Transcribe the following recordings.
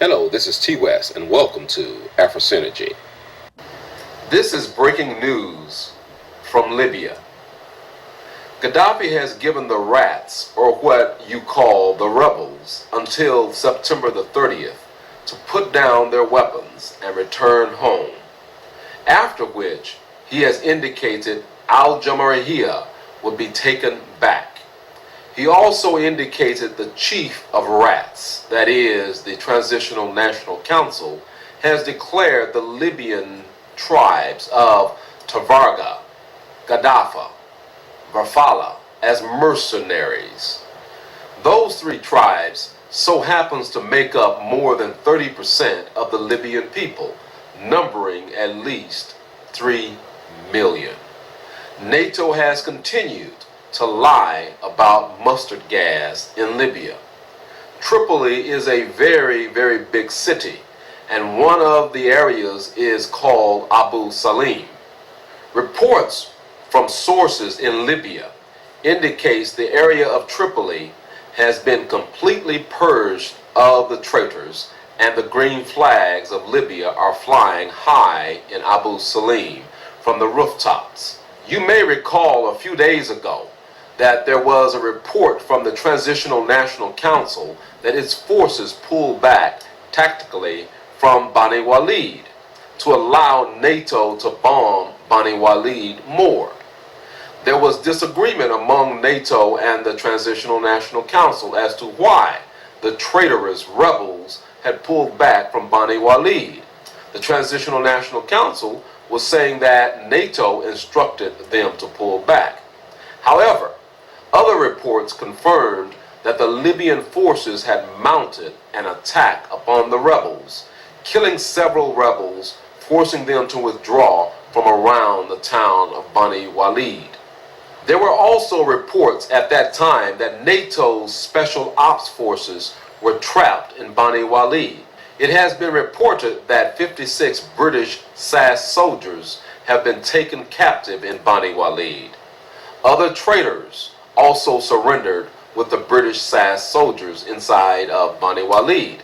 Hello, this is T West, and welcome to AfroSynergy. This is breaking news from Libya. Gaddafi has given the rats, or what you call the rebels, until September the 30th to put down their weapons and return home, after which he has indicated Al-Jamahiriya would be taken back. He also indicated the chief of rats, that is, the Transitional National Council, has declared the Libyan tribes of Tavarga, Gaddafi, Varfala as mercenaries. Those three tribes so happens to make up more than 30% of the Libyan people, numbering at least 3 million. NATO has continued to lie about mustard gas in Libya. Tripoli is a very, very big city, and one of the areas is called Abu Salim. Reports from sources in Libya indicates the area of Tripoli has been completely purged of the traitors, and the green flags of Libya are flying high in Abu Salim from the rooftops. You may recall a few days ago that there was a report from the Transitional National Council that its forces pulled back tactically from Bani Walid to allow NATO to bomb Bani Walid more. There was disagreement among NATO and the Transitional National Council as to why the traitorous rebels had pulled back from Bani Walid. The Transitional National Council was saying that NATO instructed them to pull back. However, other reports confirmed that the Libyan forces had mounted an attack upon the rebels, killing several rebels, forcing them to withdraw from around the town of Bani Walid. There were also reports at that time that NATO's special ops forces were trapped in Bani Walid. It has been reported that 56 British SAS soldiers have been taken captive in Bani Walid. Other traitors also surrendered with the British SAS soldiers inside of Bani Walid.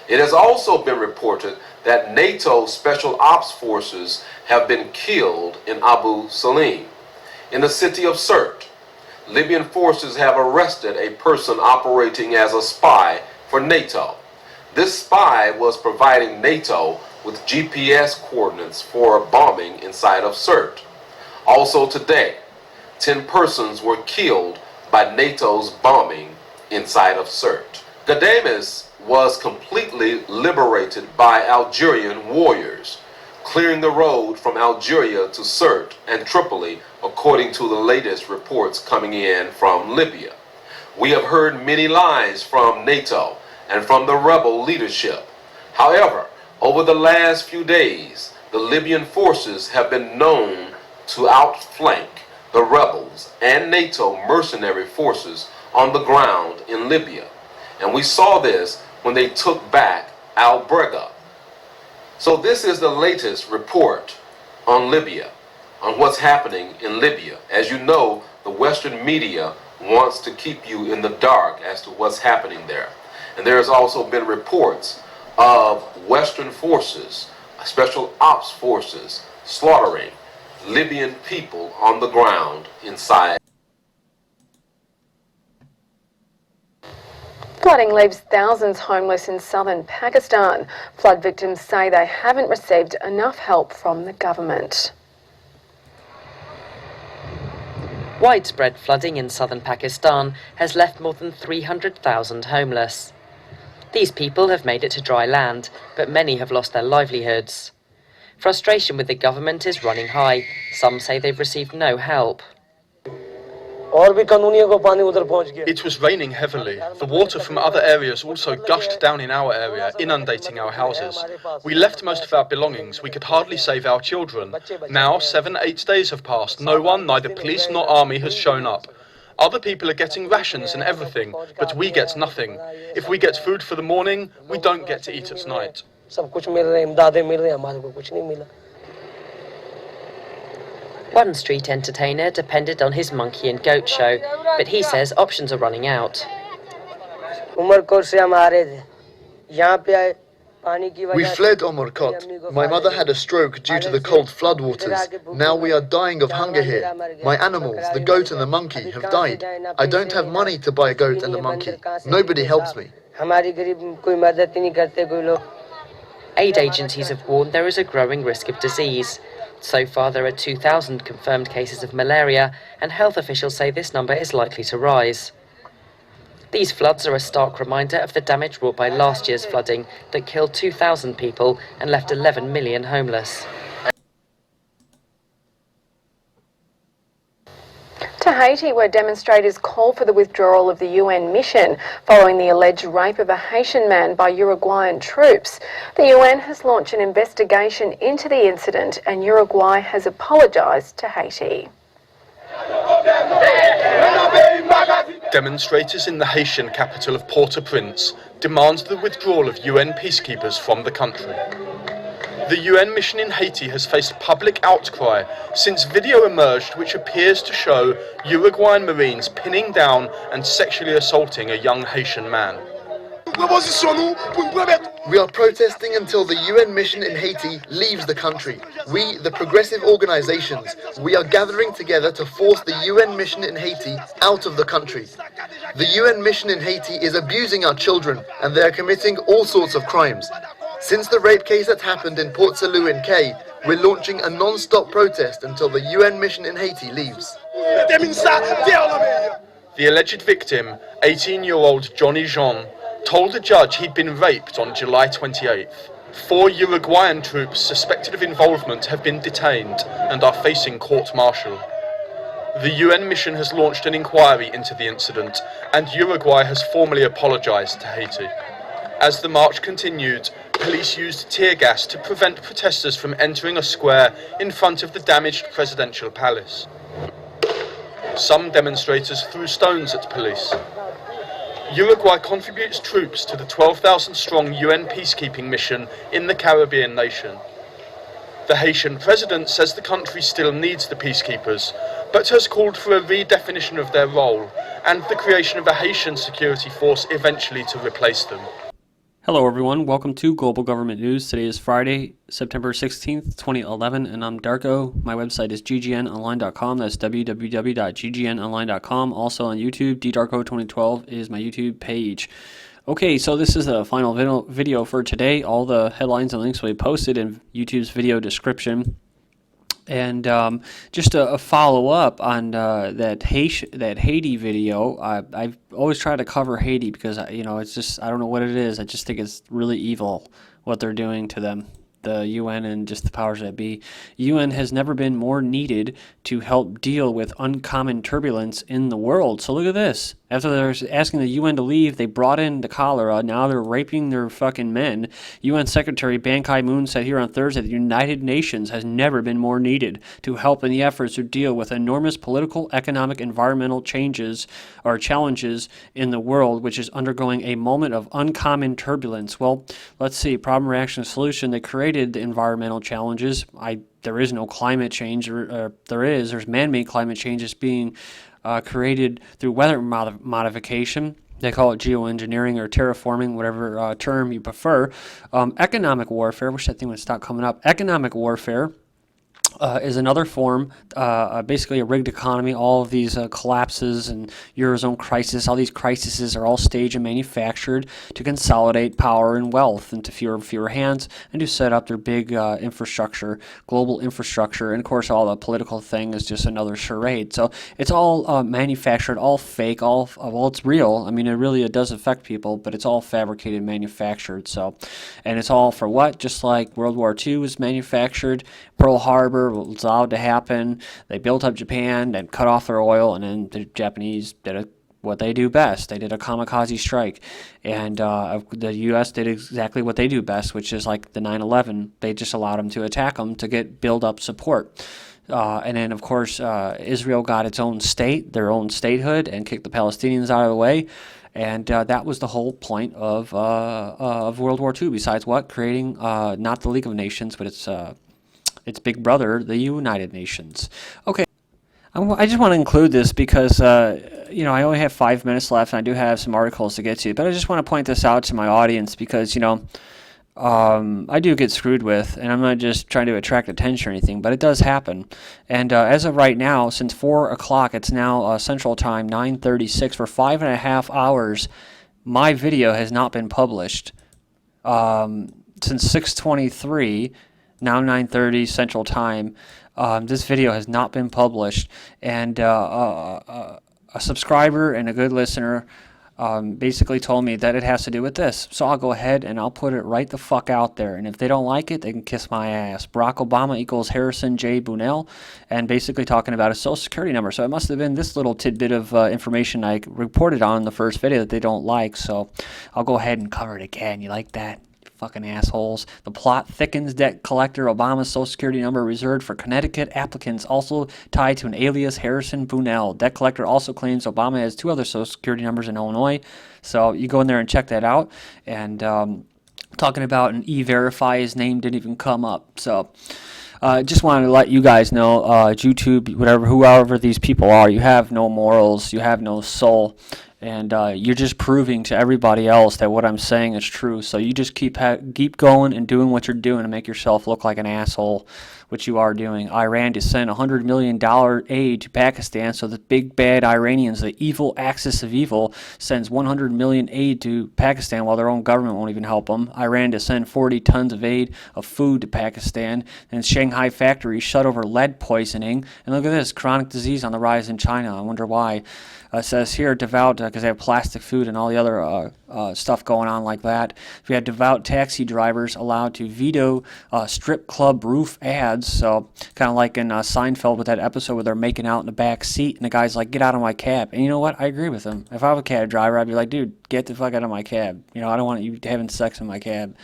It has also been reported that NATO special ops forces have been killed in Abu Salim. In the city of Sirte, Libyan forces have arrested a person operating as a spy for NATO. This spy was providing NATO with GPS coordinates for a bombing inside of Sirte. Also today, 10 persons were killed by NATO's bombing inside of Sirte. Ghadames was completely liberated by Algerian warriors, clearing the road from Algeria to Sirte and Tripoli, according to the latest reports coming in from Libya. We have heard many lies from NATO and from the rebel leadership. However, over the last few days, the Libyan forces have been known to outflank the rebels and NATO mercenary forces on the ground in Libya. And we saw this when they took back Al-Brega. So this is the latest report on Libya, on what's happening in Libya. As you know, the Western media wants to keep you in the dark as to what's happening there. And there has also been reports of Western forces, special ops forces, slaughtering Libyan people on the ground inside. Flooding leaves thousands homeless in southern Pakistan. Flood victims say they haven't received enough help from the government. Widespread flooding in southern Pakistan has left more than 300,000 homeless. These people have made it to dry land, but many have lost their livelihoods. Frustration with the government is running high. Some say they've received no help. It was raining heavily. The water from other areas also gushed down in our area, inundating our houses. We left most of our belongings. We could hardly save our children. Now, 7-8 days have passed. No one, neither police nor army, has shown up. Other people are getting rations and everything, but we get nothing. If we get food for the morning, we don't get to eat at night. One street entertainer depended on his monkey and goat show, but he says options are running out. We fled Omurkot. My mother had a stroke due to the cold floodwaters. Now we are dying of hunger here. My animals, the goat and the monkey, have died. I don't have money to buy a goat and a monkey. Nobody helps me. Aid agencies have warned there is a growing risk of disease. So far, there are 2,000 confirmed cases of malaria, and health officials say this number is likely to rise. These floods are a stark reminder of the damage wrought by last year's flooding that killed 2,000 people and left 11 million homeless. To Haiti, where demonstrators call for the withdrawal of the UN mission following the alleged rape of a Haitian man by Uruguayan troops. The UN has launched an investigation into the incident, and Uruguay has apologised to Haiti. Demonstrators in the Haitian capital of Port-au-Prince demand the withdrawal of UN peacekeepers from the country. The UN mission in Haiti has faced public outcry since video emerged which appears to show Uruguayan Marines pinning down and sexually assaulting a young Haitian man. We are protesting until the UN mission in Haiti leaves the country. We, the progressive organizations, we are gathering together to force the UN mission in Haiti out of the country. The UN mission in Haiti is abusing our children, and they are committing all sorts of crimes. Since the rape case that happened in Port Salut in Kay, we're launching a non-stop protest until the UN mission in Haiti leaves. The alleged victim, 18-year-old Johnny Jean, told the judge he'd been raped on July 28th. 4 Uruguayan troops suspected of involvement have been detained and are facing court-martial. The UN mission has launched an inquiry into the incident, and Uruguay has formally apologized to Haiti. As the march continued, police used tear gas to prevent protesters from entering a square in front of the damaged presidential palace. Some demonstrators threw stones at police. Uruguay contributes troops to the 12,000-strong UN peacekeeping mission in the Caribbean nation. The Haitian president says the country still needs the peacekeepers, but has called for a redefinition of their role and the creation of a Haitian security force eventually to replace them. Hello everyone, welcome to Global Government News. Today is Friday, September 16th, 2011, and I'm Darko. My website is ggnonline.com, that's www.ggnonline.com. Also on YouTube, ddarko2012 is my YouTube page. Okay, so this is the final video for today. All the headlines and links will be posted in YouTube's video description. And just a follow-up on that Haiti video. I've always tried to cover Haiti because, it's just, I don't know what it is. I just think it's really evil what they're doing to them, the UN and just the powers that be. UN has never been more needed to help deal with uncommon turbulence in the world. So look at this. After they're asking the UN to leave, they brought in the cholera. Now they're raping their fucking men. UN Secretary Ban Ki-moon said here on Thursday the United Nations has never been more needed to help in the efforts to deal with enormous political, economic, environmental changes or challenges in the world, which is undergoing a moment of uncommon turbulence. Well, let's see. Problem, reaction, solution. They created the environmental challenges. There is no climate change, or there's man-made climate change that's being created through weather modification. They call it geoengineering or terraforming, whatever term you prefer. Economic warfare, wish that thing would stop coming up. Economic warfare is another form, basically a rigged economy. All of these collapses and Eurozone crisis, all these crises are all staged and manufactured to consolidate power and wealth into fewer and fewer hands and to set up their big infrastructure, global infrastructure. And of course, all the political thing is just another charade. So it's all manufactured, all fake, well, it's real. I mean, it does affect people, but it's all fabricated, manufactured. So, and it's all for what? Just like World War II was manufactured, Pearl Harbor was allowed to happen. They built up Japan and cut off their oil, and then the Japanese did what they do best. They did a kamikaze strike, and the U.S. did exactly what they do best, which is like the 9/11. They just allowed them to attack them to build up support. And then, of course, Israel got its own state, their own statehood, and kicked the Palestinians out of the way. And that was the whole point of World War II, besides what? Creating not the League of Nations, but its big brother, the United Nations. Okay, I just want to include this because, I only have 5 minutes left, and I do have some articles to get to. But I just want to point this out to my audience because, I do get screwed with, and I'm not just trying to attract attention or anything, but it does happen. And as of right now, since 4 o'clock, it's now Central Time, 9:36, for 5.5 hours, my video has not been published. Since 6:23, now 9:30 Central Time, this video has not been published. And a subscriber and a good listener basically told me that it has to do with this. So I'll go ahead and I'll put it right the fuck out there. And if they don't like it, they can kiss my ass. Barack Obama equals Harrison J. Bounel, and basically talking about a social security number. So it must have been this little tidbit of information I reported on in the first video that they don't like. So I'll go ahead and cover it again. You like that? Fucking assholes. The plot thickens. Debt collector Obama's social security number reserved for Connecticut applicants, also tied to an alias Harrison Bounel. Debt collector also claims Obama has 2 other social security numbers in Illinois. So you go in there and check that out. And talking about an E-Verify, his name didn't even come up. So just wanted to let you guys know, YouTube, whoever these people are, you have no morals, you have no soul. And you're just proving to everybody else that what I'm saying is true. So you just keep going and doing what you're doing to make yourself look like an asshole, which you are doing. Iran to send $100 million aid to Pakistan, so the big bad Iranians, the evil axis of evil, sends $100 million aid to Pakistan while their own government won't even help them. Iran to send 40 tons of aid of food to Pakistan. And Shanghai factory shut over lead poisoning. And look at this, chronic disease on the rise in China. I wonder why. It says here, Devout, because they have plastic food and all the other stuff going on like that. We had Devout taxi drivers allowed to veto strip club roof ads. So kind of like in Seinfeld with that episode where they're making out in the back seat, and the guy's like, "Get out of my cab." And you know what? I agree with him. If I was a cab driver, I'd be like, "Dude, get the fuck out of my cab. You know, I don't want you having sex in my cab."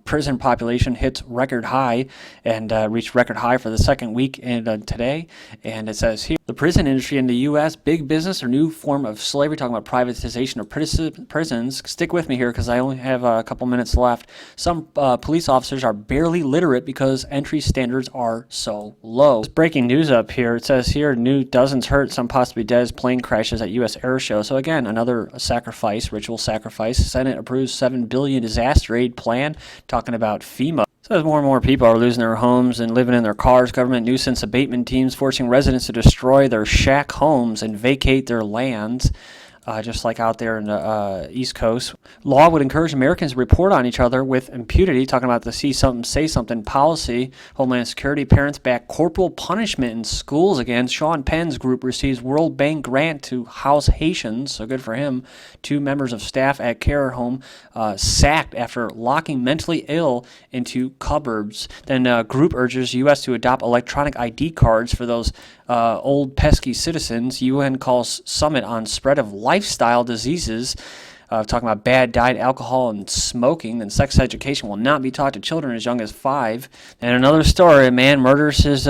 Prison population hits record high and reached record high for the second week today. And it says here, the prison industry in the U.S., big business or new form of slavery, talking about privatization of prisons. Stick with me here because I only have a couple minutes left. Some police officers are barely literate because entry standards are so low. There's breaking news up here. It says here, new dozens hurt, some possibly dead as plane crashes at U.S. air show. So again, another sacrifice, ritual sacrifice. Senate approves $7 billion disaster aid plan. Talking about FEMA. So as more and more people are losing their homes and living in their cars, government nuisance abatement teams forcing residents to destroy their shack homes and vacate their lands. Just like out there in the East Coast. Law would encourage Americans to report on each other with impunity, talking about the see something, say something policy. Homeland Security, parents back corporal punishment in schools again. Sean Penn's group receives World Bank grant to house Haitians, so good for him. 2 members of staff at care home sacked after locking mentally ill into cupboards. Then group urges U.S. to adopt electronic ID cards for those old pesky citizens. UN calls summit on spread of lifestyle diseases, talking about bad diet, alcohol, and smoking. Then sex education will not be taught to children as young as 5. And another story, a man murders his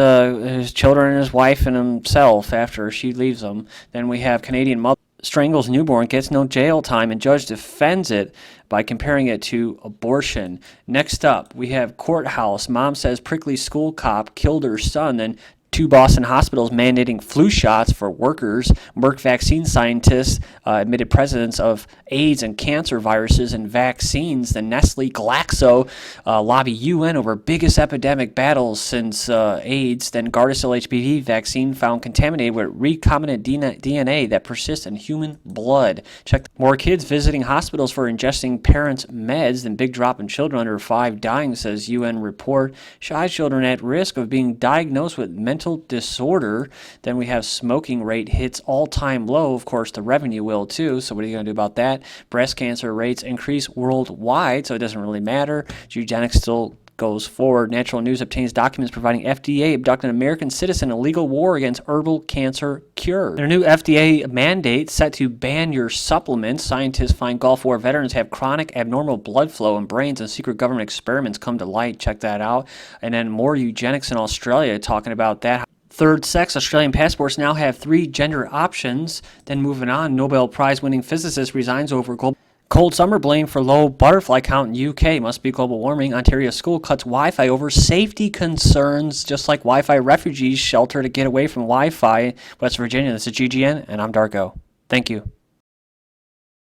children and his wife and himself after she leaves him. Then we have Canadian mother strangles newborn, gets no jail time, and judge defends it by comparing it to abortion. Next up, we have courthouse. Mom says prickly school cop killed her son. Then 2 Boston hospitals mandating flu shots for workers. Merck vaccine scientists admitted presence of AIDS and cancer viruses in vaccines. The Nestle Glaxo lobby UN over biggest epidemic battles since AIDS. Then Gardasil HPV vaccine found contaminated with recombinant DNA that persists in human blood. Check more kids visiting hospitals for ingesting parents' meds. Then big drop in children under 5 dying, says UN report. Shy children at risk of being diagnosed with mental disorder. Then we have smoking rate hits all-time low. Of course, the revenue will too. So what are you going to do about that? Breast cancer rates increase worldwide, so it doesn't really matter. Eugenics still goes forward. Natural News obtains documents providing FDA abducted an American citizen in a legal war against herbal cancer cure. Their new FDA mandate set to ban your supplements. Scientists find Gulf War veterans have chronic abnormal blood flow in brains, and secret government experiments come to light. Check that out. And then more eugenics in Australia, talking about that. Third sex, Australian passports now have 3 gender options. Then moving on, Nobel Prize winning physicist resigns over cold summer, blame for low butterfly count in UK. Must be global warming. Ontario school cuts Wi-Fi over safety concerns, just like Wi-Fi refugees shelter to get away from Wi-Fi. West Virginia, this is GGN, and I'm Darko. Thank you.